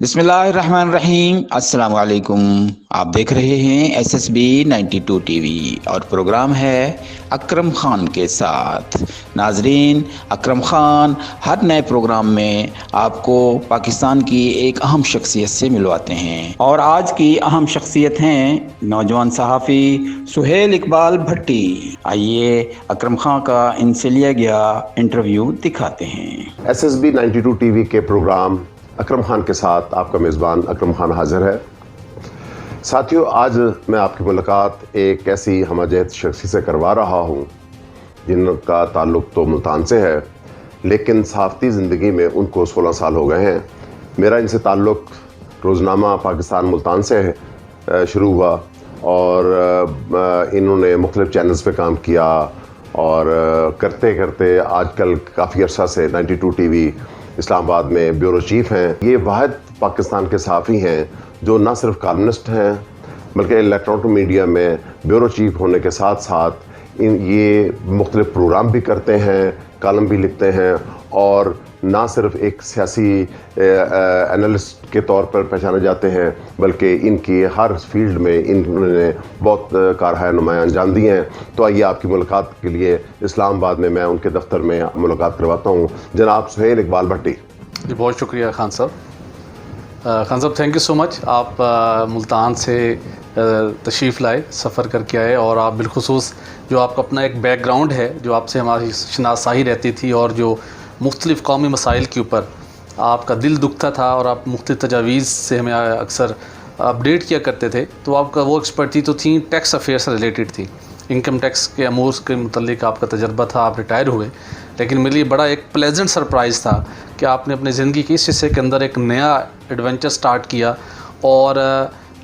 बिस्मिल्लाहिर्रहमानिर्रहीम। अस्सलाम वालेकुम। आप देख रहे हैं SSB 92 टीवी और प्रोग्राम है अकरम खान के साथ। नाजरीन, अकरम खान हर नए प्रोग्राम में आपको पाकिस्तान की एक अहम शख्सियत से मिलवाते हैं और आज की अहम शख्सियत हैं नौजवान सहाफ़ी सुहेल इकबाल भट्टी। आइए अकरम खान का इनसे लिया गया इंटरव्यू दिखाते हैं। SSB 92 टीवी के प्रोग्राम अकरम खान के साथ आपका मेज़बान अकरम खान हाज़िर है। साथियों, आज मैं आपकी मुलाकात एक ऐसी हमजहत शख्सी से करवा रहा हूँ जिनका ताल्लुक़ तो मुल्तान से है, लेकिन सहाफ़ती ज़िंदगी में उनको 16 साल हो गए हैं। मेरा इनसे ताल्लुक़ रोज़नामा पाकिस्तान मुल्तान से शुरू हुआ और इन्होंने मुख्तलिफ़ चैनल्स पे काम किया और करते करते आजकल काफ़ी अरसा से 92 टीवी इस्लामाबाद में ब्यूरो चीफ़ हैं। ये वाहिद पाकिस्तान के सहाफ़ी हैं जो न सिर्फ कॉलमनिस्ट हैं बल्कि इलेक्ट्रॉनिक मीडिया में ब्यूरो चीफ़ होने के साथ साथ ये मुख्तलिफ़ प्रोग्राम भी करते हैं, कॉलम भी लिखते हैं और ना सिर्फ एक सियासी एनालिस्ट के तौर पर पहचाने जाते हैं बल्कि इनकी हर फील्ड में इन्होंने बहुत कारहाय नुमायाँ अंजाम दिए हैं। तो आइए आपकी मुलाकात के लिए इस्लामाबाद में मैं उनके दफ्तर में मुलाकात करवाता हूँ। जनाब सुहेल इकबाल भट्टी जी, बहुत शुक्रिया खान साहब। खान साहब, थैंक यू सो मच। आप मुल्तान से तशरीफ़ लाए, सफ़र करके आए और आप बिलखुसूस जो आपका अपना एक बैकग्राउंड है, जो आपसे हमारी शनासाही रहती थी और जो मुख्तलिफ़ कौमी मसाइल के ऊपर आपका दिल दुखता था और आप मुख्तलिफ़ तजावीज़ से हमें अक्सर अपडेट किया करते थे, तो आपका वो एक्सपर्टी तो थी टैक्स अफेयर से रिलेटेड थी। इनकम टैक्स के अमूर के मुतल्लिक आपका तजर्बा था, आप रिटायर हुए, लेकिन मेरे लिए बड़ा एक प्लेजेंट सरप्राइज़ था कि आपने अपनी ज़िंदगी के इस हिस्से के अंदर एक नया एडवेंचर स्टार्ट किया और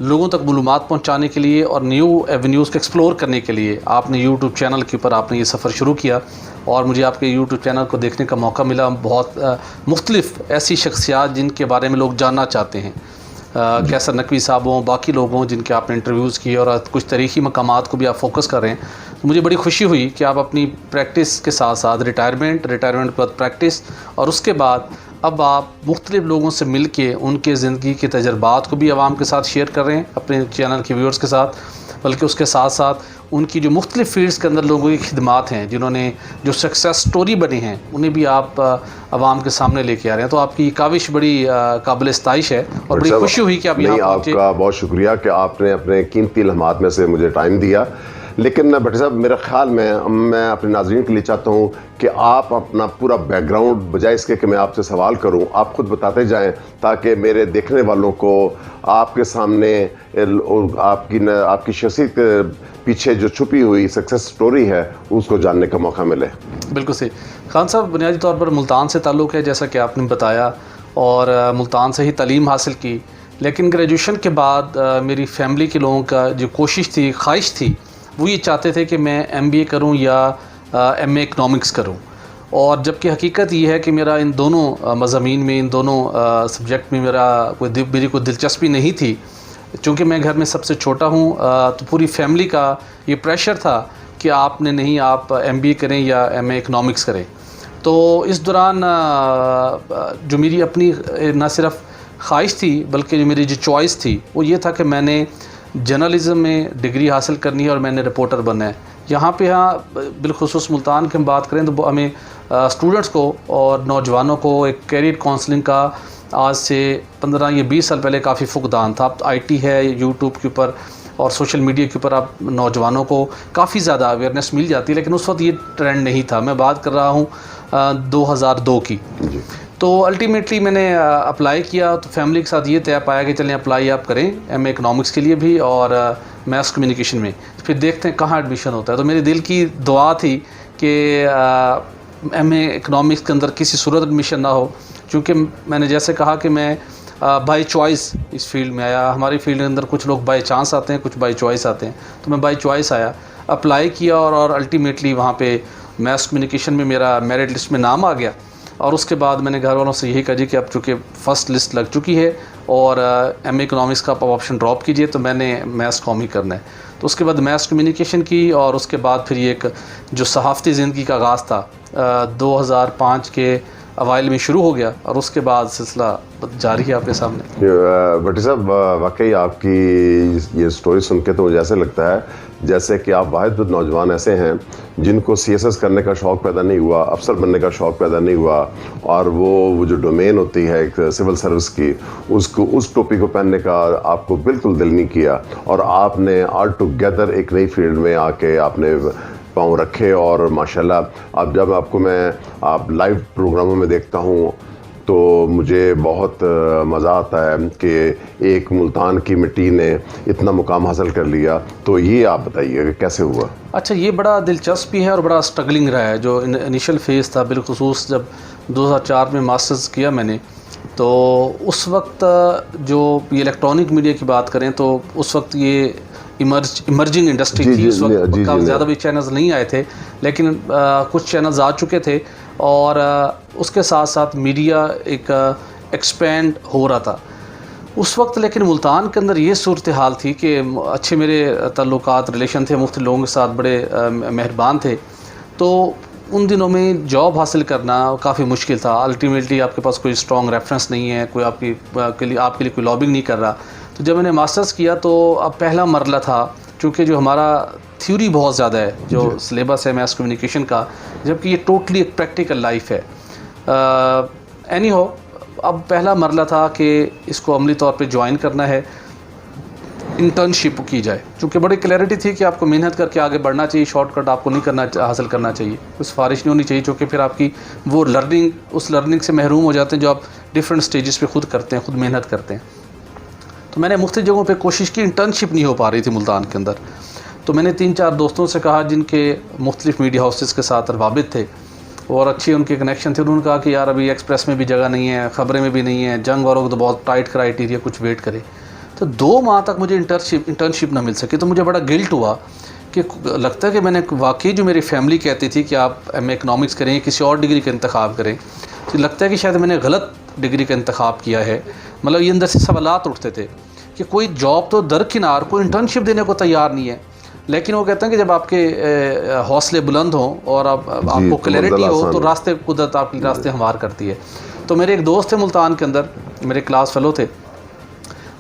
लोगों तक मालूमात पहुंचाने के लिए और न्यू एवेन्यूज़ को एक्सप्लोर करने के लिए आपने यूट्यूब चैनल के ऊपर आपने ये सफ़र शुरू किया और मुझे आपके यूट्यूब चैनल को देखने का मौका मिला। बहुत मुख्तलिफ़ ऐसी शख्सियात जिनके बारे में लोग जानना चाहते हैं, कैसर नकवी साहब हों, बाकी लोग हों जिनके आपने इंटरव्यूज़ किए और कुछ तारीख़ी मकामात को भी आप फोकस कर रहे हैं। तो मुझे बड़ी खुशी हुई कि आप अपनी प्रैक्टिस के साथ साथ रिटायरमेंट के बाद प्रैक्टिस और उसके बाद अब आप मुख्तलिफ़ लोगों से मिल के उनके ज़िंदगी के तजर्बात को भी आवाम के साथ शेयर कर रहे हैं अपने चैनल के व्यूअर्स के साथ, बल्कि उसके साथ साथ उनकी जो मुख्तलिफ़ फील्ड्स के अंदर लोगों की खिदमात हैं, जिन्होंने जो सक्सेस स्टोरी बने हैं, उन्हें भी आप आवाम के सामने लेके आ रहे हैं। तो आपकी काविश बड़ी काबिल इस्ताइश है और बड़ी खुशी हुई कि आप यहाँ पहुँचे। आपका बहुत शुक्रिया कि आपने अपने कीमती लम्हात में से मुझे टाइम दिया। लेकिन भट्टी साहब, मेरे ख़्याल में मैं अपने नाज़रीन के लिए चाहता हूँ कि आप अपना पूरा बैकग्राउंड, बजाय इसके कि मैं आपसे सवाल करूँ, आप ख़ुद बताते जाएं ताकि मेरे देखने वालों को आपके सामने आपकी शख्सियत के पीछे जो छुपी हुई सक्सेस स्टोरी है उसको जानने का मौका मिले। बिल्कुल सही। खान साहब, बुनियादी तौर पर मुल्तान से ताल्लुक़ है जैसा कि आपने बताया और मुल्तान से ही तालीम हासिल की, लेकिन ग्रेजुएशन के बाद मेरी फैमिली के लोगों का जो कोशिश थी, ख्वाहिश थी, वो ये चाहते थे कि मैं MBA करूं या MA इकनॉमिक्स करूं। और जबकि हकीकत ये है कि मेरा इन दोनों मज़ामीन में, इन दोनों सब्जेक्ट में मेरी कोई दिलचस्पी नहीं थी। चूँकि मैं घर में सबसे छोटा हूं, तो पूरी फैमिली का ये प्रेशर था कि आपने नहीं, आप MBA करें या MA इकनॉमिक्स करें। तो इस दौरान जो मेरी अपनी न सिर्फ ख्वाहिश थी बल्कि जो मेरी जो चॉइस थी वो ये था कि मैंने जर्नलिज़म में डिग्री हासिल करनी है और मैंने रिपोर्टर बनना है। यहाँ बिलखुसूस मुल्तान की हम बात करें तो हमें स्टूडेंट्स को और नौजवानों को एक कैरियर काउंसलिंग का आज से 15 या 20 साल पहले काफ़ी फुकदान था। अब IT है, यूट्यूब के ऊपर और सोशल मीडिया के ऊपर आप नौजवानों को काफ़ी ज़्यादा अवेयरनेस मिल जाती है, लेकिन उस वक्त ये ट्रेंड नहीं था। मैं बात कर रहा हूँ 2002 की। तो अल्टीमेटली मैंने अप्लाई किया तो फैमिली के साथ ये तय पाया कि चलें अप्लाई आप करें MA इकनॉमिक्स के लिए भी और मैथ्स कम्युनिकेशन में, फिर देखते हैं कहाँ एडमिशन होता है। तो मेरे दिल की दुआ थी कि MA इकनॉमिक्स के अंदर किसी सूरत एडमिशन ना हो, क्योंकि मैंने जैसे कहा कि मैं बाई चॉइस इस फील्ड में आया। हमारी फील्ड के अंदर कुछ लोग बाई चांस आते हैं, कुछ बाई चॉइस आते हैं, तो मैं बाई चॉइस आया, अप्लाई किया और अल्टीमेटली वहाँ पे मैथ्स कम्युनिकेशन में मेरा मेरिट लिस्ट में नाम आ गया। और उसके बाद मैंने घर वालों से यही कहा जी कि अब चूँकि फ़र्स्ट लिस्ट लग चुकी है और MA इकनॉमिक्स का आप ऑप्शन ड्रॉप कीजिए, तो मैंने मैथ्स कॉम ही करना है। तो उसके बाद मैथ्स कम्युनिकेशन की और उसके बाद फिर ये एक जो सहाफ़ती ज़िंदगी का आगाज़ था 2005 के अवाइल में शुरू हो गया और उसके बाद सिलसिला जारी है आपके सामने। भट्टी साहब, वाकई आपकी ये स्टोरी सुन के तो मुझे ऐसे लगता है जैसे कि आप वाहिद नौजवान ऐसे हैं जिनको CSS करने का शौक़ पैदा नहीं हुआ, अफसर बनने का शौक़ पैदा नहीं हुआ, और वो जो डोमेन होती है एक सिविल सर्विस की, उसको उस टोपी को पहनने का आपको बिल्कुल दिल नहीं किया, और आपने ऑल टुगेदर एक नई फील्ड में आके आपने पाँव रखे। और माशाल्लाह अब जब आपको मैं आप लाइव प्रोग्रामों में देखता हूँ तो मुझे बहुत मज़ा आता है कि एक मुल्तान की मिट्टी ने इतना मुकाम हासिल कर लिया। तो ये आप बताइए कि कैसे हुआ? अच्छा, ये बड़ा दिलचस्प भी है और बड़ा स्ट्रगलिंग रहा है। जो इनिशियल फेज़ था, बिलखुसूस जब 2004 में मास्टर्स किया मैंने, तो उस वक्त जो ये इलेक्ट्रॉनिक मीडिया की बात करें तो उस वक्त ये इमर्जिंग इंडस्ट्री थी। उस वक्त काफ़ी ज़्यादा भी चैनल्स नहीं आए थे, लेकिन कुछ चैनल्स आ चुके थे और उसके साथ साथ मीडिया एक एक्सपेंड हो रहा था उस वक्त। लेकिन मुल्तान के अंदर ये सूरत हाल थी कि अच्छे मेरे ताल्लुकात रिलेशन थे, मुख्तलिफ लोगों के साथ बड़े मेहरबान थे, तो उन दिनों में जॉब हासिल करना काफ़ी मुश्किल था। अल्टीमेटली आपके पास कोई स्ट्रॉन्ग रेफरेंस नहीं है, कोई आपके लिए कोई लॉबिंग नहीं कर रहा। तो जब मैंने मास्टर्स किया तो अब पहला मरला था, चूँकि जो हमारा थ्योरी बहुत ज़्यादा है, जो सिलेबस है मैथ कम्युनिकेशन का, जबकि ये टोटली एक प्रैक्टिकल लाइफ है। एनी हो, अब पहला मरला था कि इसको अमली तौर पे ज्वाइन करना है, इंटर्नशिप की जाए। चूँकि बड़ी क्लैरिटी थी कि आपको मेहनत करके आगे बढ़ना चाहिए, शॉर्टकट आपको नहीं करना हासिल करना चाहिए, कोई सिफारिश नहीं होनी चाहिए, चूँकि फिर आपकी वो उस लर्निंग से महरूम हो जाते हैं जो आप डिफरेंट स्टेजेस पे खुद करते हैं, खुद मेहनत करते हैं। तो मैंने मुख्तलिफ जगहों पे कोशिश की, इंटर्नशिप नहीं हो पा रही थी मुल्तान के अंदर। तो मैंने 3-4 दोस्तों से कहा जिनके मुख्तलिफ मीडिया हाउसेस के साथ रवाबित थे और अच्छे उनके कनेक्शन थे। उन्होंने कहा कि यार अभी एक्सप्रेस में भी जगह नहीं है, ख़बरें में भी नहीं है, जंग वालों को तो बहुत टाइट क्राइटेरिया, कुछ वेट करे। तो 2 माह तक मुझे इंटर्नशिप ना मिल सकी। तो मुझे बड़ा गिल्ट हुआ कि लगता है कि मैंने वाकई जो मेरी फैमिली कहती थी कि आप MA इकनॉमिक्स करें, किसी और डिग्री का इंतखाब करें, तो लगता है कि शायद मैंने गलत डिग्री का इंतखाब किया है। मतलब ये अंदर से सवालात उठते थे कि कोई जॉब तो दरकिनार, कोई इंटर्नशिप देने को तैयार नहीं है। लेकिन वो कहते हैं कि जब आपके हौसले बुलंद हों और आपको क्लैरिटी हो तो रास्ते कुदरत आपके रास्ते हमवार करती है। तो मेरे एक दोस्त थे मुल्तान के अंदर, मेरे क्लास फेलो थे,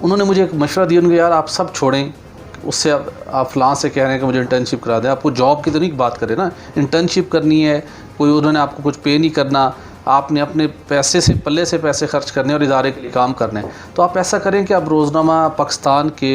उन्होंने मुझे एक मशवरा दिया। उन्होंने यार आप सब छोड़ें, उससे आप फ़लाँ से कह रहे हैं कि मुझे इंटर्नशिप करा दें, आपको जॉब की तो नहीं बात करें ना, इंटर्नशिप करनी है, कोई उन्होंने आपको कुछ पे नहीं करना, आपने अपने पैसे से पल्ले से पैसे खर्च करने और इदारे के लिए काम करना है। तो आप ऐसा करें कि आप रोज़नामा पाकिस्तान के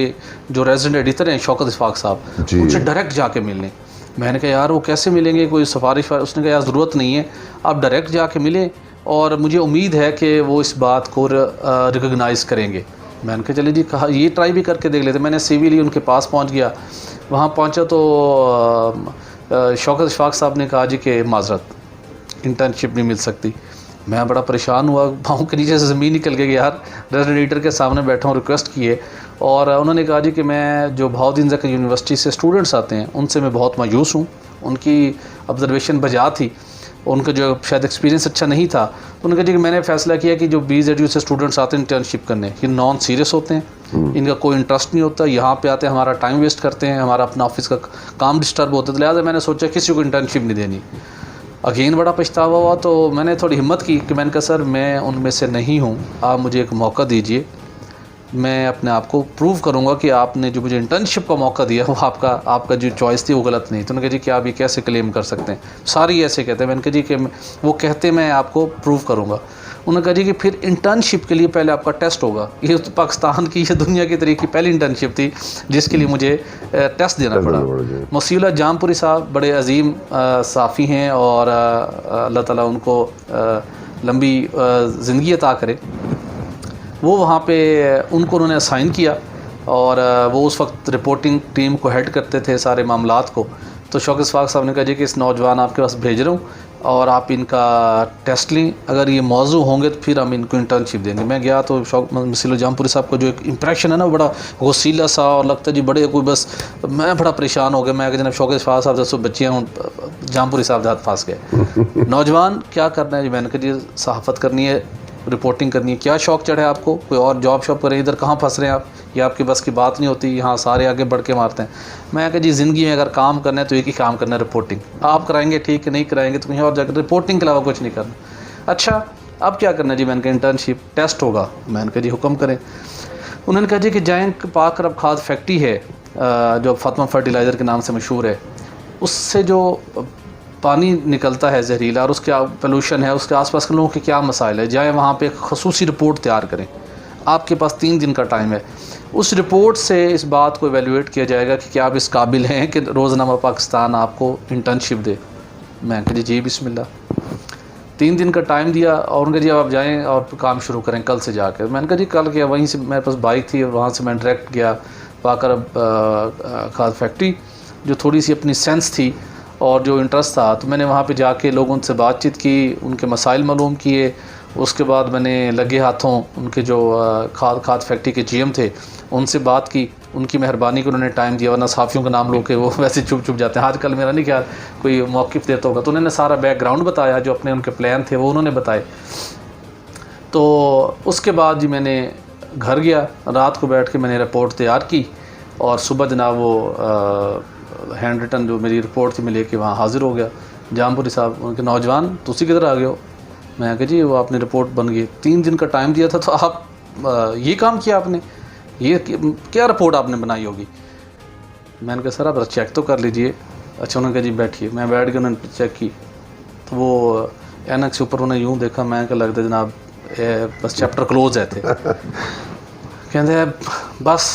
जो रेजिडेंट एडिटर हैं शौकत इशफाक साहब, उनसे डायरेक्ट जाके मिल लें। मैंने कहा यार वो कैसे मिलेंगे, कोई सिफारिश? उसने कहा यार ज़रूरत नहीं है, आप डायरेक्ट जाके मिलें और मुझे उम्मीद है कि वो इस बात को रिकगनाइज़ करेंगे। मैंने कहा चलिए जी, कहा ये ट्राई भी करके देख लेते। मैंने CV ली, उनके पास पहुँच गया। वहाँ पहुँचा तो शौकत इशफाक साहब ने कहा जी कि माजरत इंटर्नशिप नहीं मिल सकती। मैं बड़ा परेशान हुआ, पाँव के नीचे से ज़मीन निकल गई यार। रेजिडेंट एडिटर के सामने बैठा हूँ, रिक्वेस्ट किए और उन्होंने कहा जी कि मैं जो बहाउद्दीन ज़की यूनिवर्सिटी से स्टूडेंट्स आते हैं उनसे मैं बहुत मायूस हूँ। उनकी ऑब्जर्वेशन बजा थी, उनका जो शायद एक्सपीरियंस अच्छा नहीं था। तो उन्होंने कहा जी कि मैंने फ़ैसला किया कि जो BZU से स्टूडेंट्स आते हैं इंटर्नशिप करने, ये नॉन सीरियस होते हैं, इनका कोई इंटरेस्ट नहीं होता, यहाँ पे आते हैं हमारा टाइम वेस्ट करते हैं, हमारा अपना ऑफिस का काम डिस्टर्ब होता है। तो लिहाजा मैंने सोचा किसी को इंटर्नशिप नहीं देनी। अगेन बड़ा पछतावा हुआ। तो मैंने थोड़ी हिम्मत की कि मैंने कहा सर मैं उनमें से नहीं हूँ, आप मुझे एक मौका दीजिए, मैं अपने आप को प्रूव करूँगा कि आपने जो मुझे इंटर्नशिप का मौका दिया वो आपका जो चॉइस थी वो गलत नहीं। तो उन्होंने कहा जी कि आप ये कैसे क्लेम कर सकते हैं, सारी ऐसे कहते हैं। मैंने कहा जी कि वो कहते मैं आपको प्रूव करूँगा। उन्होंने कहा जी कि फिर इंटर्नशिप के लिए पहले आपका टेस्ट होगा। ये तो पाकिस्तान की, ये दुनिया की तरीके की पहली इंटर्नशिप थी जिसके लिए मुझे टेस्ट देना पड़ा। मसीउल्लाह जामपुरी साहब बड़े अजीम साफ़ी हैं और अल्लाह ताला उनको लंबी ज़िंदगी अता करे। वो वहाँ पे उनको उन्होंने असाइन किया और वो उस वक्त रिपोर्टिंग टीम को हेड करते थे सारे मामलात को। तो शौकत इशफाक साहब ने कहा जी कि इस नौजवान आपके पास भेज रहा हूँ और आप इनका टेस्ट लें, अगर ये मौजू होंगे तो फिर हम इनको इंटर्नशिप देंगे। मैं गया तो मसीउल्लाह जामपुरी साहब का जो एक इंप्रेशन है ना, बड़ा गसीला सा और लगता है जी बड़े कोई, बस मैं बड़ा परेशान हो गया। मैं जनाब शौकत इशफाक साहब जैसे बच्चियाँ हूँ, जामपुरी साहब हाथ फंस गए। नौजवान क्या करना है जी? मैंने कहा जी सहाफ़त करनी है, रिपोर्टिंग करनी है, क्या शौक़ चढ़े आपको, कोई और जॉब शॉप करें, इधर कहाँ फंस रहे हैं आप, ये आपके बस की बात नहीं होती, यहाँ सारे आगे बढ़ के मारते हैं। मैं कहा जी ज़िंदगी में अगर काम करना है तो एक ही काम करना है, रिपोर्टिंग। आप कराएंगे ठीक है, नहीं कराएंगे तो कहीं और जाकर, रिपोर्टिंग के अलावा कुछ नहीं करना। अच्छा अब क्या करना जी? मैंने कहा इंटर्नशिप टेस्ट होगा। मैंने कहा जी हुक्म करें। उन्होंने कहा जी कि जाएँ पाक अरब खाद फैक्ट्री है जो फातिमा फर्टिलाइज़र के नाम से मशहूर है, उससे जो पानी निकलता है जहरीला और उसके पोल्यूशन है, उसके आसपास के लोगों के क्या मसाइल है, जाएँ वहाँ पे एक खसूसी रिपोर्ट तैयार करें। आपके पास 3 दिन का टाइम है। उस रिपोर्ट से इस बात को एवेलुएट किया जाएगा कि क्या आप इस काबिल हैं कि रोज़नामा पाकिस्तान आपको इंटर्नशिप दे। मैं कहा जी बिस्मिल्लाह। 3 दिन का टाइम दिया और उनका जी आप जाएँ और काम शुरू करें कल से जाकर। मैंने कहा जी कल क्या? वहीं से मेरे पास बाइक थी, वहाँ से मैं डायरेक्ट गया पाक अरब खाद फैक्ट्री, जो थोड़ी सी अपनी सेंस थी और जो इंटरेस्ट था। तो मैंने वहाँ पे जाके लोगों से बातचीत की, उनके मसाइल मालूम किए। उसके बाद मैंने लगे हाथों उनके जो खाद फैक्ट्री के जीएम थे उनसे बात की। उनकी मेहरबानी को उन्होंने टाइम दिया, वरना साफ़ियों का नाम लो के वो वैसे चुप जाते हैं। आजकल मेरा नहीं ख्याल कोई मौक़िफ़ देता होगा। तो उन्होंने सारा बैकग्राउंड बताया, जो अपने उनके प्लान थे वो उन्होंने बताए। तो उसके बाद जी मैंने घर गया, रात को बैठ के मैंने रिपोर्ट तैयार की और सुबह जनाब वो हैंड रिटन जो मेरी रिपोर्ट थी मैं लेके वहाँ हाज़िर हो गया। जामपुरी साहब उनके नौजवान तुसी किधर आ गए हो? मैं कहा जी वो आपने रिपोर्ट बन गई, 3 दिन का टाइम दिया था तो आप ये काम किया आपने, ये क्या रिपोर्ट आपने बनाई होगी? मैंने कहा सर आप चेक तो कर लीजिए। अच्छा उन्होंने कहा जी बैठिए। मैं बैठ के उन्होंने चेक की तो वो एनक से ऊपर उन्होंने यूँ देखा। मैं क्या लगता जनाब बस चैप्टर क्लोज है थे। कहते बस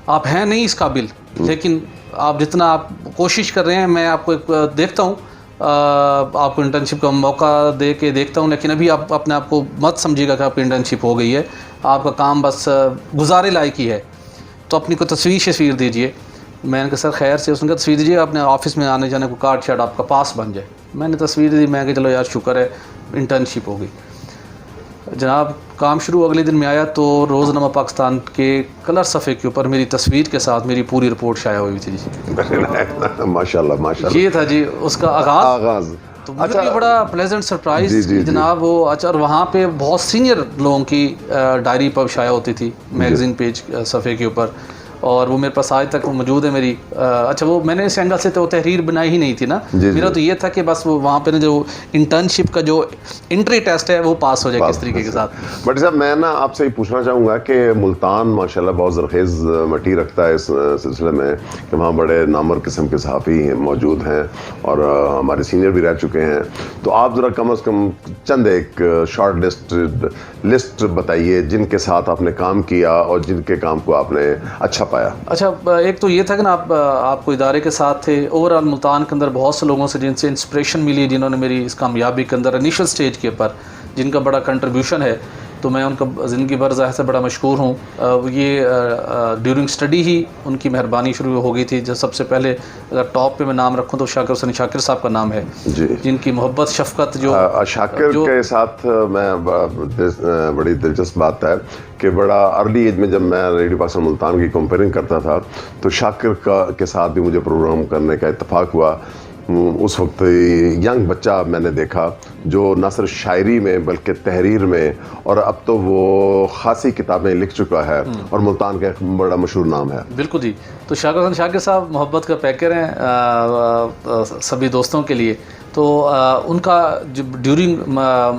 आप हैं नहीं इस काबिल, लेकिन आप जितना आप कोशिश कर रहे हैं मैं आपको एक देखता हूँ, आपको इंटर्नशिप का मौका दे के देखता हूँ, लेकिन अभी आप अपने आप को मत समझिएगा कि आपकी इंटर्नशिप हो गई है। आपका काम बस गुजारे लायक ही है, तो अपनी को तस्वीर दीजिए। मैंने कहा सर खैर से? उसने कहा तस्वीर दीजिए, अपने ऑफिस में आने जाने को कार्ड शार्ड आपका पास बन जाए। मैंने तस्वीर दी। मैं कहा चलो यार शुक्र है इंटर्नशिप हो गई। जनाब काम शुरू अगले दिन में आया तो रोज़नामा पाकिस्तान के कलर सफ़े के ऊपर मेरी तस्वीर के साथ मेरी पूरी रिपोर्ट शाया हुई थी जी। माशाल्लाह ये था जी उसका आगाज़। तो मुझे भी बड़ा प्लेजेंट सरप्राइज़ जनाब वो। अच्छा और वहाँ पे बहुत सीनियर लोगों की डायरी पर शाया होती थी मैगज़ीन पेज सफ़े के ऊपर, और वो मेरे पास आज तक मौजूद है मेरी। अच्छा वो मैंने इस एंगल से तो तहरीर बनाई ही नहीं थी ना, मेरा तो ये था कि बस वो वहाँ पे ना जो इंटर्नशिप का जो इंट्री टेस्ट है वो पास हो जाए किस तरीके के साथ। बट साहब मैं ना आपसे ये पूछना चाहूँगा कि मुल्तान माशाल्लाह बहुत ज़रखेज़ मटी रखता है इस सिलसिले में कि वहाँ बड़े नामवर किस्म के सहाफ़ी मौजूद हैं और हमारे सीनियर भी रह चुके हैं। तो आप ज़रा कम अज़ कम चंद एक शॉर्ट लिस्ट बताइए जिनके साथ आपने काम किया और जिनके काम को आपने अच्छा पाया। अच्छा एक तो ये था कि ना आपको इदारे के साथ थे। ओवरऑल मुल्तान के अंदर बहुत से लोगों से जिनसे इंस्पिरेशन मिली, जिन्होंने मेरी इस कामयाबी के अंदर इनिशियल स्टेज के ऊपर जिनका बड़ा कंट्रीब्यूशन है, तो मैं उनका ज़िंदगी भर ज़ाहिर से बड़ा मशकूर हूँ। ये ड्यूरिंग स्टडी ही उनकी मेहरबानी शुरू हो गई थी। जो सबसे पहले अगर टॉप पे मैं नाम रखूँ तो शाकिर हुसैन शाकिर साहब का नाम है जी, जिनकी मोहब्बत शफ़क़त जो शाकिर के साथ मैं बड़ी दिलचस्प बात है कि बड़ा अर्ली एज में जब मैं रेडियो पाकिस्तान मुल्तान की कंपेयरिंग करता था तो शाकिर के साथ भी मुझे प्रोग्राम करने का इत्तेफाक हुआ। उस वक्त यंग बच्चा मैंने देखा जो न सिर्फ शायरी में बल्कि तहरीर में, और अब तो वो खासी किताबें लिख चुका है और मुल्तान का एक बड़ा मशहूर नाम है। बिल्कुल जी। तो शाकिर हुसैन शाकिर साहब मोहब्बत का पैकर हैं सभी दोस्तों के लिए। तो उनका जो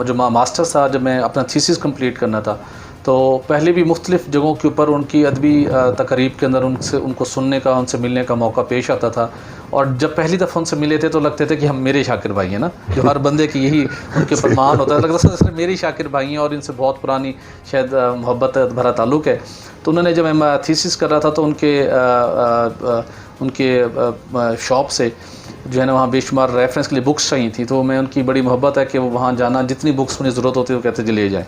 जो मास्टर्स था, जब मैं अपना थीसिस कंप्लीट करना था तो पहले भी मुख्तलिफ़ जगहों के ऊपर उनकी अदबी तकरीब के अंदर उनको सुनने का, उनसे मिलने का मौका पेश आता था। और जब पहली दफ़ा उनसे मिले थे तो लगते थे कि हम मेरे शाकिर भाई हैं ना, जो हर बंदे की यही उनके फरमान होता है, लगता था मेरे शाकिर भाई हैं और इनसे बहुत पुरानी शायद मोहब्बत भरा ताल्लुक़ है। तो उन्होंने जब मैं थीसिस कर रहा था तो उनके शॉप से जो है ना वहाँ बेशुमार रेफरेंस के लिए बुक्स चाहिए थी। तो मैं उनकी बड़ी मोहब्बत है कि वो वहाँ जाना, जितनी बुक्स मुझे ज़रूरत होती है वो कहते जी ले जाएँ।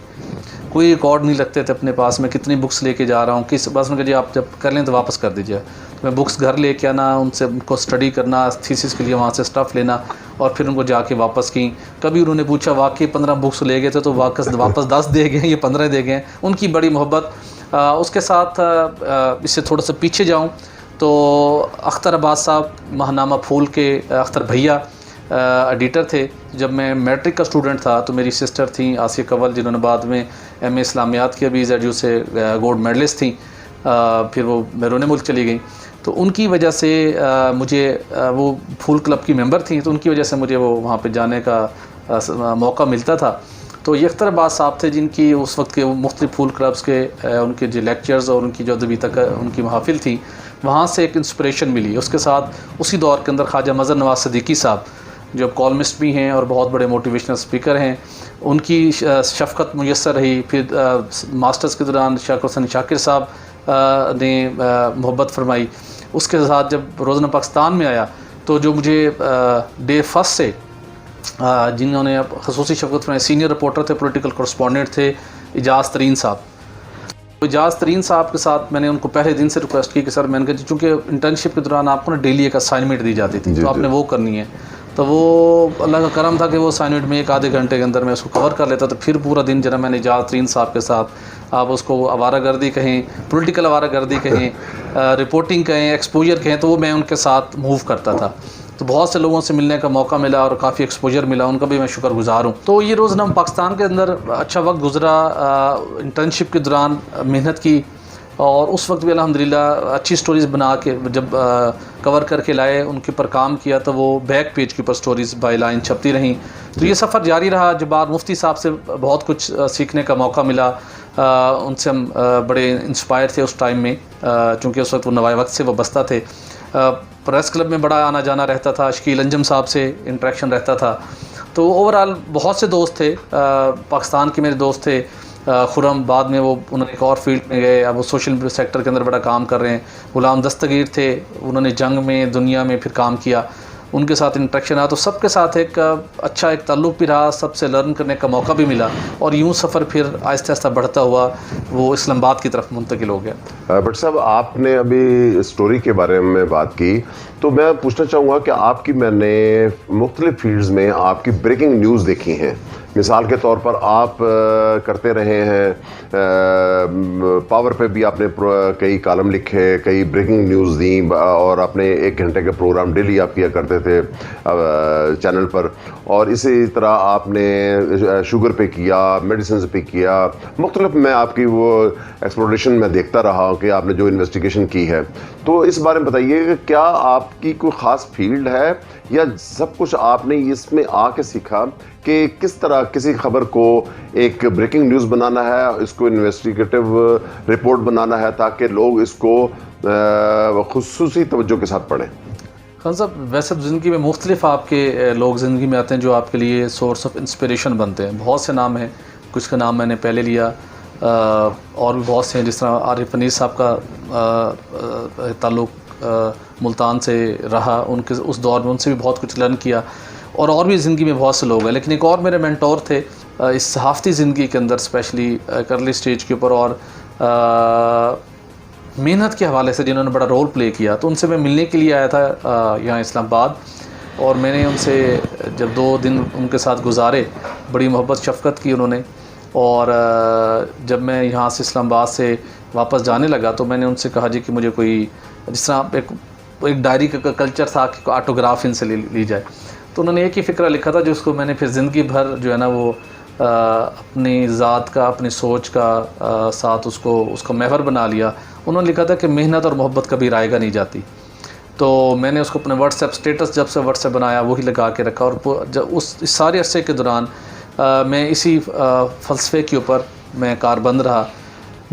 कोई रिकॉर्ड नहीं रखते थे अपने पास में कितनी बुक्स लेके जा रहा हूँ, किस बस उनके जी आप जब कर लें तो वापस कर दीजिए। तो मैं बुक्स घर लेके आना, उनसे उनको स्टडी करना, थीसिस के लिए वहाँ से स्टफ़ लेना और फिर उनको जाके वापस की। कभी उन्होंने पूछा वाकई 15 बुक्स ले गए थे तो वापस 10 दे गए, ये 15 दे गए। उनकी बड़ी मोहब्बत। उसके साथ इससे थोड़ा सा पीछे जाऊँ तो अख्तर अब्बास साहब महानामा फूल के अख्तर भैया एडिटर थे। जब मैं मैट्रिक का स्टूडेंट था तो मेरी सिस्टर थी आसिया कंवल, जिन्होंने बाद में एमए इस्लामियात किया, भी ZU से गोल्ड मेडलिस्ट थी। फिर वो बैरून मुल्क चली गई। तो उनकी वजह से मुझे वो फूल क्लब की मेंबर थी, तो उनकी वजह से मुझे वो वहाँ पे जाने का मौका मिलता था। तो ये अख्तराबाद साहब थे जिनकी उस वक्त के मुख्तलिफ फूल क्लब्स के उनके जो लेक्चर्स और उनकी जो अदबी तक उनकी महफिल थी, वहाँ से एक इंस्पिरेशन मिली। उसके साथ उसी दौर के अंदर ख्वाजा मज़हर नवाज़ सिद्दीकी साहब जो कॉलमिस्ट भी हैं और बहुत बड़े मोटिवेशनल स्पीकर हैं, उनकी शफ़क़त मुयस्सर रही। फिर मास्टर्स के दौरान शाकिर हुसैन शाकिर साहब ने मोहब्बत फरमाई। उसके साथ जब रोज़ाना पाकिस्तान में आया तो जो मुझे डे फर्स्ट से जिन्होंने ख़ुसूसी शफ़क़त फरमाई, सीनियर रिपोर्टर थे, पॉलिटिकल कॉरेस्पॉन्डेंट थे इजाज़ तरीन साहब। इजाज़ तरीन साहब के साथ मैंने उनको पहले दिन से रिक्वेस्ट की कि सर, मैंने कहा चूँकि इंटर्नशिप के दौरान आपको ना डेली एक असाइनमेंट दी जाती थी, तो आपने वो करनी है। तो वो अल्लाह का करम था कि वो असाइनमेंट में एक आधे घंटे के अंदर मैं उसको कवर कर लेता। तो फिर पूरा दिन जरा मैंने इजाज़ तरीन साहब के साथ, आप उसको आवारागर्दी कहें, पॉलिटिकल आवारागर्दी कहें, रिपोर्टिंग कहें, एक्सपोजर कहें, तो वो मैं उनके साथ मूव करता था। तो बहुत से लोगों से मिलने का मौका मिला और काफ़ी एक्सपोजर मिला, उनका भी मैं शुक्रगुज़ार हूँ। तो ये रोज़ाना पाकिस्तान के अंदर अच्छा वक्त गुज़रा, इंटर्नशिप के दौरान मेहनत की, और उस वक्त भी अल्हम्दुलिल्लाह अच्छी स्टोरीज़ बना के जब कवर करके लाए, उनके ऊपर काम किया, तो वो बैक पेज के ऊपर स्टोरीज़ बाई लाइन छपती रहीं। तो ये सफ़र जारी रहा। जब्बार मुफ्ती साहब से बहुत कुछ सीखने का मौका मिला। उनसे हम बड़े इंस्पायर थे उस टाइम में, चूँकि उस वक्त वो नवाए वक्त से वाबस्ता थे। प्रेस क्लब में बड़ा आना जाना रहता था, शकील अंजम साहब से इंटरेक्शन रहता था। तो ओवरऑल बहुत से दोस्त थे, पाकिस्तान के मेरे दोस्त थे। खुरम बाद में वो उन्होंने एक और फील्ड में गए, अब वो सोशल सेक्टर के अंदर बड़ा काम कर रहे हैं। गुलाम दस्तगीर थे, उन्होंने जंग में दुनिया में फिर काम किया, उनके साथ इंटरेक्शन रहा। तो सबके साथ एक अच्छा एक ताल्लुक़ भी रहा, सबसे लर्न करने का मौका भी मिला, और यूँ सफ़र फिर आहिस्ता आहिस्ता बढ़ता हुआ वो इस्लामाबाद की तरफ मुंतकिल हो गया। बट साहब, आपने अभी स्टोरी के बारे में बात की, तो मैं पूछना चाहूँगा कि आपकी मैंने मुख्तलिफ़ फील्ड्स में आपकी ब्रेकिंग न्यूज़ देखी हैं। मिसाल के तौर पर आप करते रहे हैं, पावर पे भी आपने कई कॉलम लिखे, कई ब्रेकिंग न्यूज़ दी, और अपने 1 घंटे के प्रोग्राम डेली आप किया करते थे चैनल पर। और इसी तरह आपने शुगर पे किया, मेडिसिन पे किया, मुख्तलिफ मैं आपकी वो एक्सप्लोरेशन में देखता रहा हूँ कि आपने जो इन्वेस्टिगेशन की है। तो इस बारे में बताइए कि क्या आपकी कोई ख़ास फील्ड है, या सब कुछ आपने इसमें आके सीखा कि किस तरह किसी खबर को एक ब्रेकिंग न्यूज़ बनाना है, इसको इन्वेस्टिगेटिव रिपोर्ट बनाना है, ताकि लोग इसको खुसूसी तवज्जो के साथ पढ़ें? खान साहब, वैसे तो ज़िंदगी में मुख्तलिफ आपके लोग ज़िंदगी में आते हैं जो आपके लिए सोर्स ऑफ इंस्पिरेशन बनते हैं। बहुत से नाम हैं, कुछ का नाम मैंने पहले लिया, और भी बहुत से हैं, जिस तरह आरिफ अनीस साहब का ताल्लुक़ मुल्तान से रहा, उनके उस दौर में उनसे भी बहुत कुछ लर्न किया। और भी ज़िंदगी में बहुत से लोग हैं। लेकिन एक और मेरे मेंटोर थे इस सहाफ़ती ज़िंदगी के अंदर, स्पेशली अर्ली स्टेज के ऊपर, और मेहनत के हवाले से जिन्होंने बड़ा रोल प्ले किया। तो उनसे मैं मिलने के लिए आया था यहाँ इस्लामाबाद, और मैंने उनसे जब 2 दिन उनके साथ गुजारे, बड़ी मोहब्बत शफ़क़त की उन्होंने। और जब मैं यहाँ से इस्लामाबाद से वापस जाने लगा तो मैंने उनसे कहा जी कि मुझे कोई, जिस तरह एक डायरी का कल्चर था कि ऑटोग्राफ इनसे ली जाए। तो उन्होंने एक ही फ़िक्रा लिखा था, जिसको मैंने फिर ज़िंदगी भर जो है ना वो अपनी ज़ात का, अपनी सोच का साथ उसको महवर बना लिया। उन्होंने लिखा था कि मेहनत और मोहब्बत कभी रायगा नहीं जाती। तो मैंने उसको अपने व्हाट्सएप स्टेटस, जब से व्हाट्सएप बनाया, वही लगा के रखा। और जब इस सारे अरसे के दौरान मैं इसी फ़लसफ़े के ऊपर मैं कारबंद रहा।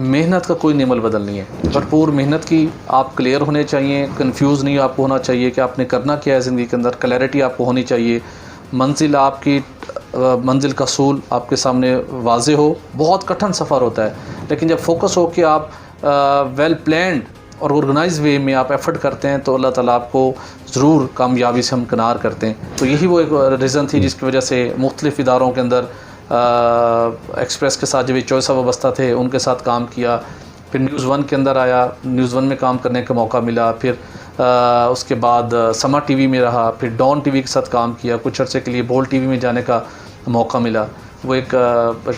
मेहनत का कोई नेमल बदल नहीं है, भरपूर मेहनत की, आप क्लियर होने चाहिए, कंफ्यूज नहीं आपको होना चाहिए कि आपने करना क्या है ज़िंदगी के अंदर, क्लैरिटी आपको होनी चाहिए, मंजिल आपकी मंजिल का सूल आपके सामने वाज़े हो। बहुत कठिन सफ़र होता है, लेकिन जब फोकस हो कि आप वेल प्लान्ड और ऑर्गेनाइज वे में आप एफ़र्ट करते हैं तो अल्लाह ताला आपको ज़रूर कामयाबी से हमकिनार करते हैं। तो यही वो एक रीज़न थी जिसकी वजह से मुख्तलिफ़ इदारों के अंदर एक्सप्रेस के साथ जब चॉइस वाबस्ता थे उनके साथ काम किया। फिर न्यूज़ 1 के अंदर आया, न्यूज़ 1 में काम करने का मौका मिला। फिर उसके बाद समा टीवी में रहा, फिर डॉन टीवी के साथ काम किया। कुछ अर्से के लिए बोल्ड टीवी में जाने का मौका मिला, वो एक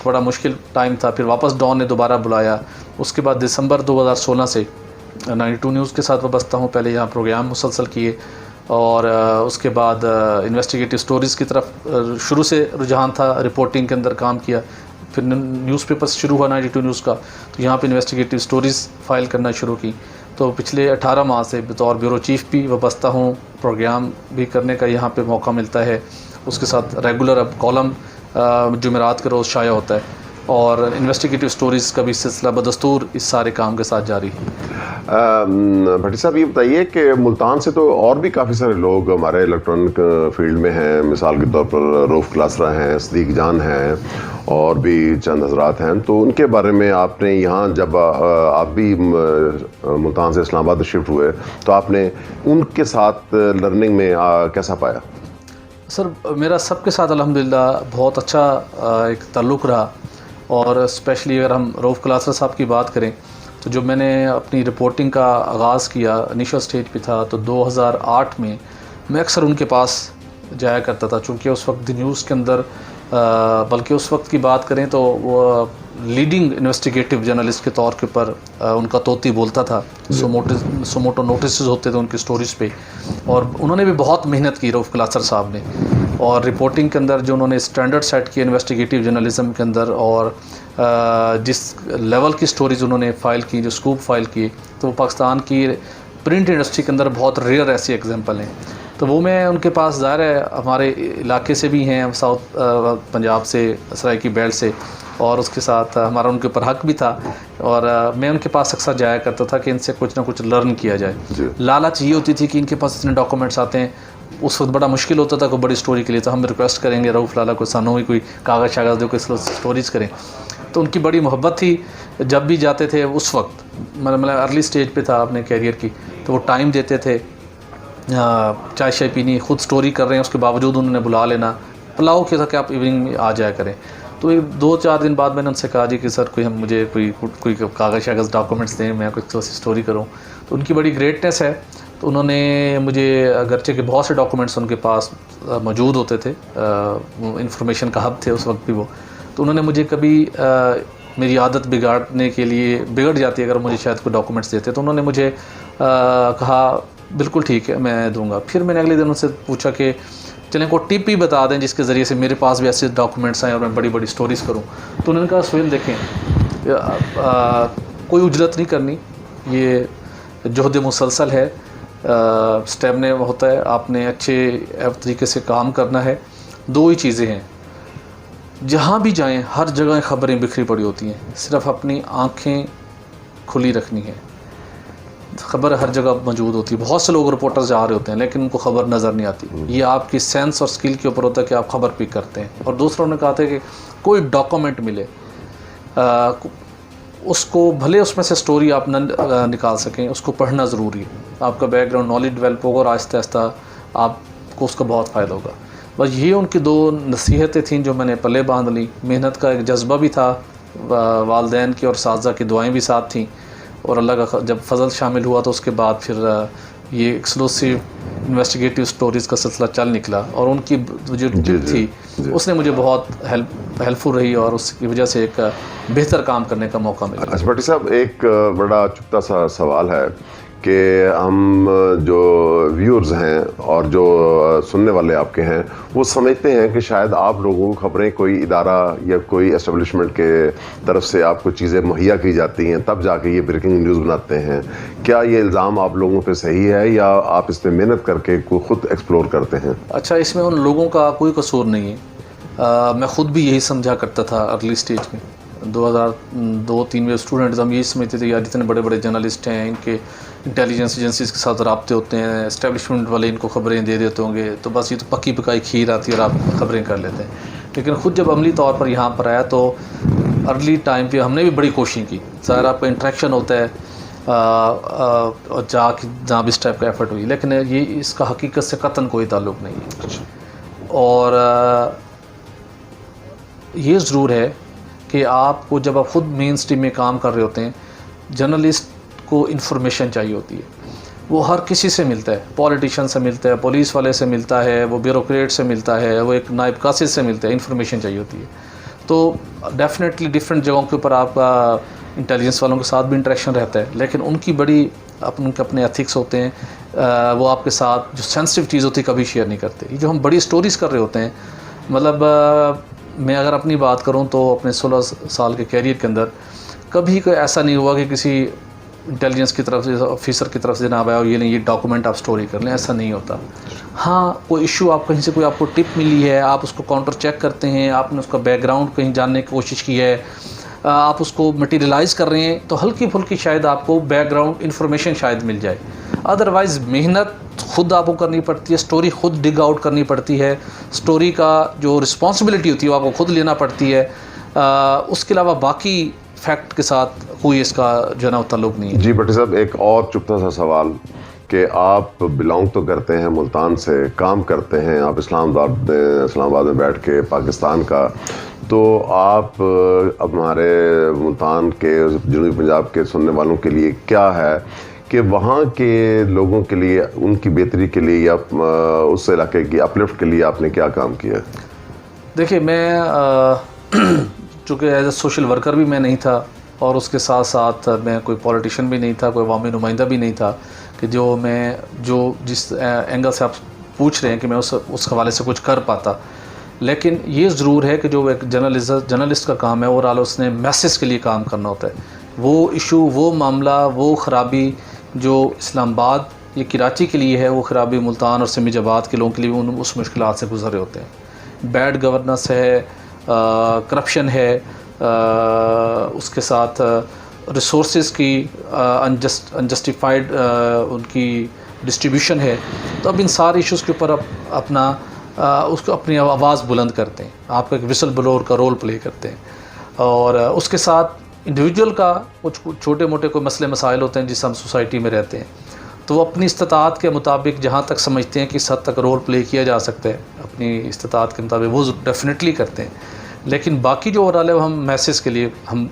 बड़ा मुश्किल टाइम था। फिर वापस डॉन ने दोबारा बुलाया। उसके बाद दिसंबर 2016 से 92 न्यूज़ के साथ वाबस्ता हूँ। पहले यहाँ प्रोग्राम मुसलसल किए, और उसके बाद इन्वेस्टिगेटिव स्टोरीज़ की तरफ शुरू से रुझान था, रिपोर्टिंग के अंदर काम किया। फिर न्यूज़पेपर्स शुरू हुआ 92 न्यूज़ का, तो यहाँ पे इन्वेस्टिगेटिव स्टोरीज़ फ़ाइल करना शुरू की। तो पिछले 18 माह से बतौर ब्यूरो चीफ़ भी वाबस्ता हूँ, प्रोग्राम भी करने का यहाँ पे मौका मिलता है। उसके साथ रेगुलर अब कॉलम जुमेरात के रोज़ शाया होता है, और इन्वेस्टिगेटिव स्टोरीज़ का भी सिलसिला बदस्तूर इस सारे काम के साथ जारी है। भट्टी साहब, ये बताइए कि मुल्तान से तो और भी काफ़ी सारे लोग हमारे इलेक्ट्रॉनिक फील्ड में हैं। मिसाल के तौर पर रऊफ़ क्लासरा हैं, सदीक जान हैं, और भी चंद हजरात हैं। तो उनके बारे में आपने यहाँ जब आप भी मुल्तान से इस्लामाबाद शिफ्ट हुए तो आपने उनके साथ लर्निंग में कैसा पाया? सर, मेरा सबके साथ अल्हम्दुलिल्लाह बहुत अच्छा एक ताल्लुक़ रहा। और स्पेशली अगर हम रऊफ़ क्लासरा साहब की बात करें तो जब मैंने अपनी रिपोर्टिंग का आगाज़ किया, इनिशियल स्टेज पे था, तो 2008 में मैं अक्सर उनके पास जाया करता था, चूँकि उस वक्त द न्यूज़ के अंदर बल्कि उस वक्त की बात करें तो वो लीडिंग इन्वेस्टिगेटिव जर्नलिस्ट के तौर के ऊपर उनका तोती बोलता था। सोमोटो नोटिस होते थे उनकी स्टोरीज़ पे, और उन्होंने भी बहुत मेहनत की रऊफ़ क्लासरा साहब ने, और रिपोर्टिंग के अंदर जो उन्होंने स्टैंडर्ड सेट किया इन्वेस्टिगेटिव जर्नलिज़म के अंदर, और जिस लेवल की स्टोरीज़ उन्होंने फ़ाइल की, जो स्कूप फ़ाइल किए, तो वो पाकिस्तान की प्रिंट इंडस्ट्री के अंदर बहुत रेयर ऐसी एग्जांपल हैं। तो वो मैं उनके पास, ज़ाहिर है हमारे इलाके से भी हैं, साउथ पंजाब से, सराइकी बेल्ट से, और उसके साथ हमारा उनके ऊपर हक भी था, और मैं उनके पास अक्सर जाया करता था कि इनसे कुछ ना कुछ लर्न किया जाए। लालच ये होती थी कि इनके पास इतने डॉक्यूमेंट्स आते हैं, उस वक्त बड़ा मुश्किल होता था कोई बड़ी स्टोरी के लिए, तो हम रिक्वेस्ट करेंगे रऊफ़ लाला को, सानू ही कोई कागज़ शागज़ दो, कोई स्टोरीज़ करें। तो उनकी बड़ी मोहब्बत थी। जब भी जाते थे उस वक्त, मतलब अर्ली स्टेज पे था अपने कैरियर की, तो वो टाइम देते थे, चाय शाय पीनी, ख़ुद स्टोरी कर रहे हैं, उसके बावजूद उन्होंने बुला लेना, पुलाव किया था कि आप इवनिंग में आ जाया करें। तो एक 2-4 दिन बाद मैंने उनसे कहा जी कि सर मुझे कोई कागज़ शागज़ डॉक्यूमेंट्स दें, मैं कुछ स्टोरी करूँ। तो उनकी बड़ी ग्रेटनेस है। तो उन्होंने मुझे, अगरचे के बहुत से डॉक्यूमेंट्स उनके पास मौजूद होते थे, इंफॉर्मेशन का हब थे उस वक्त भी वो, तो उन्होंने मुझे कभी मेरी आदत बिगाड़ने के लिए, बिगड़ जाती है अगर मुझे शायद कोई डॉक्यूमेंट्स देते, तो उन्होंने मुझे कहा बिल्कुल ठीक है मैं दूंगा। फिर मैंने अगले दिन उनसे पूछा कि चलें कोई टिप ही बता दें जिसके ज़रिए से मेरे पास भी ऐसे डॉक्यूमेंट्स आएँ और मैं बड़ी बड़ी स्टोरीज़ करूँ। तो उन्होंने कहा सुहेल देखें, कोई उजरत नहीं करनी, ये जोहद मुसलसल है, स्टेप ने होता है, आपने अच्छे तरीके से काम करना है। 2 ही चीज़ें हैं, जहाँ भी जाएं हर जगह ख़बरें बिखरी पड़ी होती हैं, सिर्फ़ अपनी आँखें खुली रखनी है। ख़बर हर जगह मौजूद होती है, बहुत से लोग रिपोर्टर्स जा रहे होते हैं लेकिन उनको ख़बर नज़र नहीं आती। ये आपकी सेंस और स्किल के ऊपर होता है कि आप ख़बर पिक करते हैं। और दूसरा उन्होंने कहा था कि कोई डॉक्यूमेंट मिले, उसको भले उसमें से स्टोरी आप न निकाल सकें, उसको पढ़ना ज़रूरी है। आपका बैकग्राउंड नॉलेज डेवलप होगा और आहिस्ता आहिस्ता आपको उसका बहुत फ़ायदा होगा। बस ये उनकी 2 नसीहतें थीं जो मैंने पले बांध ली। मेहनत का एक जज्बा भी था, वालदैन की और साज़ा की दुआएं भी साथ थीं, और अल्लाह का जब फजल शामिल हुआ तो उसके बाद फिर ये एक्सक्लूसिव इन्वेस्टिगेटिव स्टोरीज़ का सिलसिला चल निकला। और उनकी जो टिप थी उसने मुझे बहुत हेल्पफुल रही, और उसकी वजह से एक बेहतर काम करने का मौका मिला। अच्छा भट्टी साहब, एक बड़ा चुपता सा सवाल है कि हम जो व्यूअर्स हैं और जो सुनने वाले आपके हैं, वो समझते हैं कि शायद आप लोगों को खबरें कोई इदारा या कोई एस्टेब्लिशमेंट के तरफ से आपको चीज़ें मुहैया की जाती हैं, तब जाके ये ब्रेकिंग न्यूज़ बनाते हैं। क्या ये इल्ज़ाम आप लोगों पे सही है, या आप इस पर मेहनत करके खुद एक्सप्लोर करते हैं? अच्छा, इसमें उन लोगों का कोई कसूर नहीं है। मैं ख़ुद भी यही समझा करता था अर्ली स्टेज में। 2002-3 में स्टूडेंट्स हम यही समझते थे यार जितने बड़े बड़े जर्नलिस्ट हैं, इनके इंटेलिजेंस एजेंसीज के साथ रब्ते होते हैं, एस्टेब्लिशमेंट वाले इनको खबरें दे देते होंगे, तो बस ये तो पक्की पकाई खीर आती है और आप खबरें कर लेते हैं। लेकिन ख़ुद जब अमली तौर पर यहाँ पर आया तो अर्ली टाइम पे हमने भी बड़ी कोशिश की। ज़ाहिर आपका इंट्रैक्शन होता है और जहाँ भी इस टाइप का एफर्ट हुई, लेकिन ये इसका हकीकत से कतन कोई ताल्लुक़ नहीं है। और ये ज़रूर है कि आपको जब आप ख़ुद मेन स्ट्रीम में काम कर रहे होते हैं, जर्नलिस्ट को इन्फॉर्मेशन चाहिए होती है। वो हर किसी से मिलता है, पॉलिटिशियन से मिलता है, पुलिस वाले से मिलता है, वो ब्यूरोक्रेट से मिलता है, वो एक नायब कासिद से मिलता है, इन्फॉर्मेशन चाहिए होती है। तो डेफिनेटली डिफरेंट जगहों के ऊपर आपका इंटेलिजेंस वालों के साथ भी इंटरेक्शन रहता है, लेकिन उनकी बड़ी उनके अपने एथिक्स होते हैं। वो आपके साथ जो सेंसिटिव चीज़ होती है कभी शेयर नहीं करते। ये जो हम बड़ी स्टोरीज़ कर रहे होते हैं, मतलब मैं अगर अपनी बात करूं तो अपने 16 साल के कैरियर के अंदर कभी कोई ऐसा नहीं हुआ कि किसी इंटेलिजेंस की तरफ से ऑफिसर की तरफ से जनाब आया ये नहीं ये डॉक्यूमेंट आप स्टोरी कर लें, ऐसा नहीं होता। हाँ, कोई इशू आप कहीं से कोई आपको टिप मिली है, आप उसको काउंटर चेक करते हैं, आपने उसका बैकग्राउंड कहीं जानने की कोशिश की है, आप उसको मटीरियलाइज़ कर रहे हैं, तो हल्की फुल्की शायद आपको बैकग्राउंड इन्फॉर्मेशन शायद मिल जाए। अदरवाइज़ मेहनत खुद आपको करनी पड़ती है, स्टोरी खुद डिग आउट करनी पड़ती है, स्टोरी का जो रिस्पॉन्सिबिलिटी होती है वो आपको खुद लेना पड़ती है। उसके अलावा बाकी फैक्ट के साथ कोई इसका जो है ना ताल्लुक़ नहीं है। जी भट्टी साहब, एक और चुपता सा सवाल कि आप बिलोंग तो करते हैं मुल्तान से, काम करते हैं आप इस्लामाबाद में बैठ के पाकिस्तान का, तो आप हमारे मुल्तान के जनूबी पंजाब के सुनने वालों के लिए क्या है कि वहाँ के लोगों के लिए उनकी बेहतरी के लिए या उस इलाके की अपलिफ्ट के लिए आपने क्या काम किया? देखिए, मैं चूँकि एज ए सोशल वर्कर भी मैं नहीं था और उसके साथ साथ मैं कोई पॉलिटिशियन भी नहीं था, कोई अवामी नुमाइंदा भी नहीं था कि जो जिस एंगल से आप पूछ रहे हैं कि मैं उस हवाले से कुछ कर पाता। लेकिन ये ज़रूर है कि जो एक जर्नलिस्ट का काम है ओवरऑल उसने मैसेज के लिए काम करना होता है। वो इशू, वो मामला, वो ख़राबी जो इस्लामाबाद या कराची के लिए है, वो ख़राबी मुल्तान और सिमिजाबाद के लोगों के लिए उस मुश्किलात से गुजर रहे होते हैं। बैड गवर्नेंस है, करप्शन है, उसके साथ रिसोर्सेज की अनजस्टिफाइड उनकी डिस्ट्रीब्यूशन है। तो अब इन सारे इश्यूज़ के ऊपर उसको अपनी आवाज़ बुलंद करते हैं, आपका एक विसल ब्लोअर का रोल प्ले करते हैं। और उसके साथ इंडिविजुअल का कुछ छोटे मोटे कोई मसले मसाइल होते हैं जिस हम सोसाइटी में रहते हैं, तो वो अपनी इस्तात के मुताबिक जहाँ तक समझते हैं कि इस हद तक रोल प्ले किया जा सकता है अपनी इस्तात के मुताबिक वो डेफिनेटली करते हैं। लेकिन बाकी जो ओवरऑल है वो हम मैसेज के लिए हम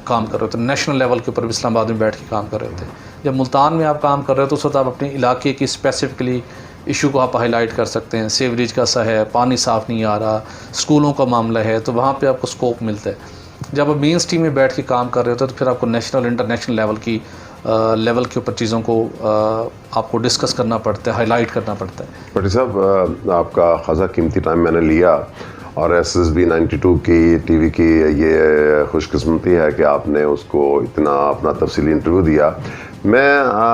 काम कर रहे होते हैं, नेशनल लेवल के ऊपर भी इस्लामाबाद में बैठ के काम कर रहे होते हैं। जब मुल्तान में आप काम कर रहे हो तो उस वक्त आप अपने इलाके की स्पेसिफिकली इशू को आप हाईलाइट कर सकते हैं। सीवरेज का सा है, पानी साफ़ नहीं आ रहा, स्कूलों का मामला है, तो वहाँ पे आपको स्कोप मिलता है। जब आप मेन स्ट्रीम में बैठ के काम कर रहे होते हैं तो फिर आपको नेशनल इंटरनेशनल लेवल के ऊपर चीज़ों को आपको डिस्कस करना पड़ता है, हाईलाइट करना पड़ता है। भट्टी साहब, आपका ख़ासा कीमती टाइम मैंने लिया और SSB 92 की टीवी की ये खुशकिस्मती है कि आपने उसको इतना अपना तफसीली इंटरव्यू दिया। मैं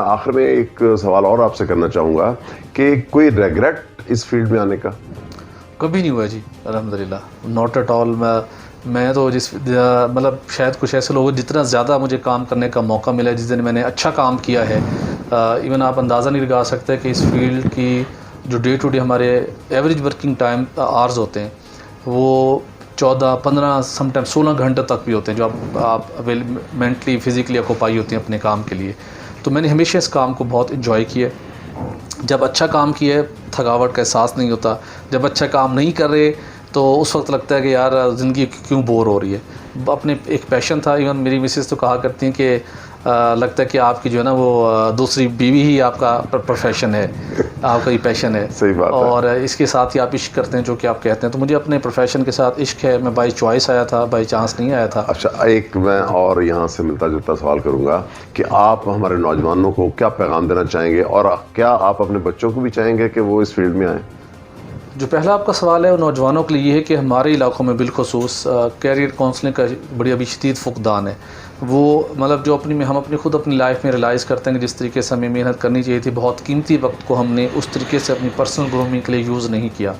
आखिर में एक सवाल और आपसे करना चाहूँगा कि कोई रेग्रेट इस फील्ड में आने का? कभी नहीं हुआ जी, अल्हम्दुलिल्लाह, नॉट एट ऑल। मैं तो मतलब शायद कुछ ऐसे लोग जितना ज़्यादा मुझे काम करने का मौका मिला है, जिस दिन मैंने अच्छा काम किया है, इवन आप अंदाज़ा नहीं लगा सकते कि इस फील्ड की जो डे टू डे हमारे एवरेज वर्किंग टाइम आवर्स होते हैं वो 14, 15, समटाइम 16 घंटे तक भी होते हैं जो आप मेंटली फिज़िकली ऑक्यूपाई होती हैं अपने काम के लिए। तो मैंने हमेशा इस काम को बहुत इन्जॉय किया। जब अच्छा काम किया थकावट का एहसास नहीं होता, जब अच्छा काम नहीं कर रहे तो उस वक्त लगता है कि यार ज़िंदगी क्यों बोर हो रही है। अपने एक पैशन था, इवन मेरी मिसेस तो कहा करती हैं कि लगता है कि आपकी जो है ना वो दूसरी बीवी ही आपका प्रोफेशन है, आपका ही पैशन है। सही बात है। और इसके साथ ही आप इश्क करते हैं जो कि आप कहते हैं। तो मुझे अपने प्रोफेशन के साथ इश्क है, मैं बाई चॉइस आया था, बाई चांस नहीं आया था। अच्छा, एक मैं और यहाँ से मिलता जुलता सवाल करूँगा कि आप हमारे नौजवानों को क्या पैगाम देना चाहेंगे और क्या आप अपने बच्चों को भी चाहेंगे कि वो इस फील्ड में आएँ? जो पहला आपका सवाल है वो नौजवानों के लिए ये है कि हमारे इलाकों में बिलखुसूस कैरियर काउंसलिंग का बड़ी अभी शदीद फुकदान है। वो मतलब जो हम खुद अपनी लाइफ में रियलाइज़ करते हैं कि जिस तरीके से हमें मेहनत करनी चाहिए थी, बहुत कीमती वक्त को हमने उस तरीके से अपनी पर्सनल ग्रूमिंग के लिए यूज़ नहीं किया।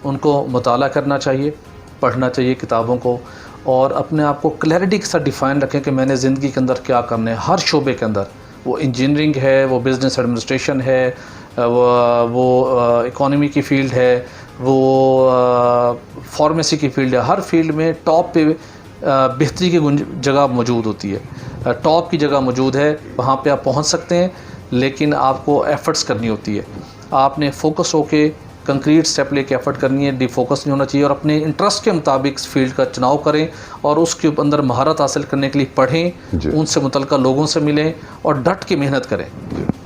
उनको मुताला करना चाहिए, पढ़ना चाहिए किताबों को, और अपने आप को क्लैरिटी के साथ डिफ़ाइन रखें कि मैंने ज़िंदगी के अंदर क्या करना है। हर शोबे के अंदर, वो इंजीनियरिंग है, वो बिज़नेस एडमिनिस्ट्रेशन है, वो इकोनॉमी की फ़ील्ड है, वो फार्मेसी की फ़ील्ड है, हर फील्ड में टॉप पे बेहतरी की जगह मौजूद होती है, टॉप की जगह मौजूद है, वहाँ पे आप पहुँच सकते हैं। लेकिन आपको एफ़र्ट्स करनी होती है, आपने फोकस होके कंक्रीट स्टेप लेके एफ़र्ट करनी है, डिफोकस नहीं होना चाहिए, और अपने इंटरेस्ट के मुताबिक फील्ड का चुनाव करें और उसके अंदर महारत हासिल करने के लिए पढ़ें, उनसे मुतल्लिक़ लोगों से मिलें और डट के मेहनत करें।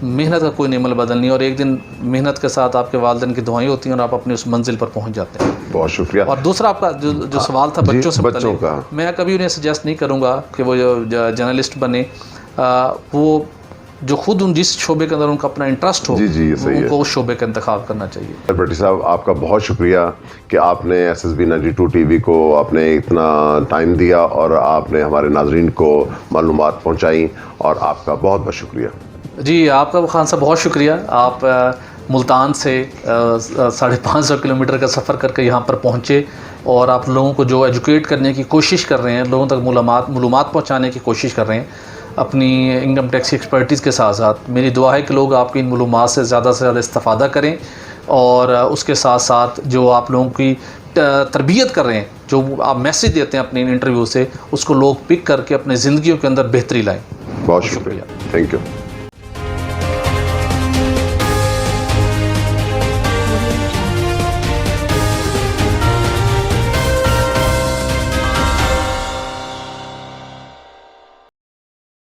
मेहनत का कोई नेमल बदल नहीं, और एक दिन मेहनत के साथ आपके वालिदैन की दुआएं होती हैं और आप अपने उस मंजिल पर पहुंच जाते हैं। बहुत शुक्रिया। और दूसरा आपका जो सवाल था बच्चों से का, मैं कभी उन्हें सजेस्ट नहीं करूँगा कि वो जर्नलिस्ट बने। वो जो खुद उन जिस शोबे के अंदर उनका अपना इंटरेस्ट हो, जी, जी, सही है। उनको उस शोबे का इंतखाब करना चाहिए। भट्टी साहब, आपका बहुत शुक्रिया कि आपने SSB 92 टीवी को आपने इतना टाइम दिया और आपने हमारे नाजरीन को मालूमात पहुंचाई, और आपका बहुत बहुत शुक्रिया। जी, आपका खान साहब बहुत शुक्रिया। आप मुल्तान से 550 किलोमीटर का सफ़र करके यहाँ पर पहुँचे और आप लोगों को जो एजुकेट करने की कोशिश कर रहे हैं, लोगों तक मालूमात पहुँचाने की कोशिश कर रहे हैं अपनी इनकम टैक्स एक्सपर्टीज़ के साथ साथ। मेरी दुआ है कि लोग आपकी इन मालूमात से ज़्यादा इस्तिफ़ादा करें, और उसके साथ साथ जो आप लोगों की तरबियत कर रहे हैं, जो आप मैसेज देते हैं अपने इंटरव्यू से, उसको लोग पिक करके अपनी ज़िंदगियों के अंदर बेहतरी लाएँ। बहुत शुक्रिया, थैंक यू।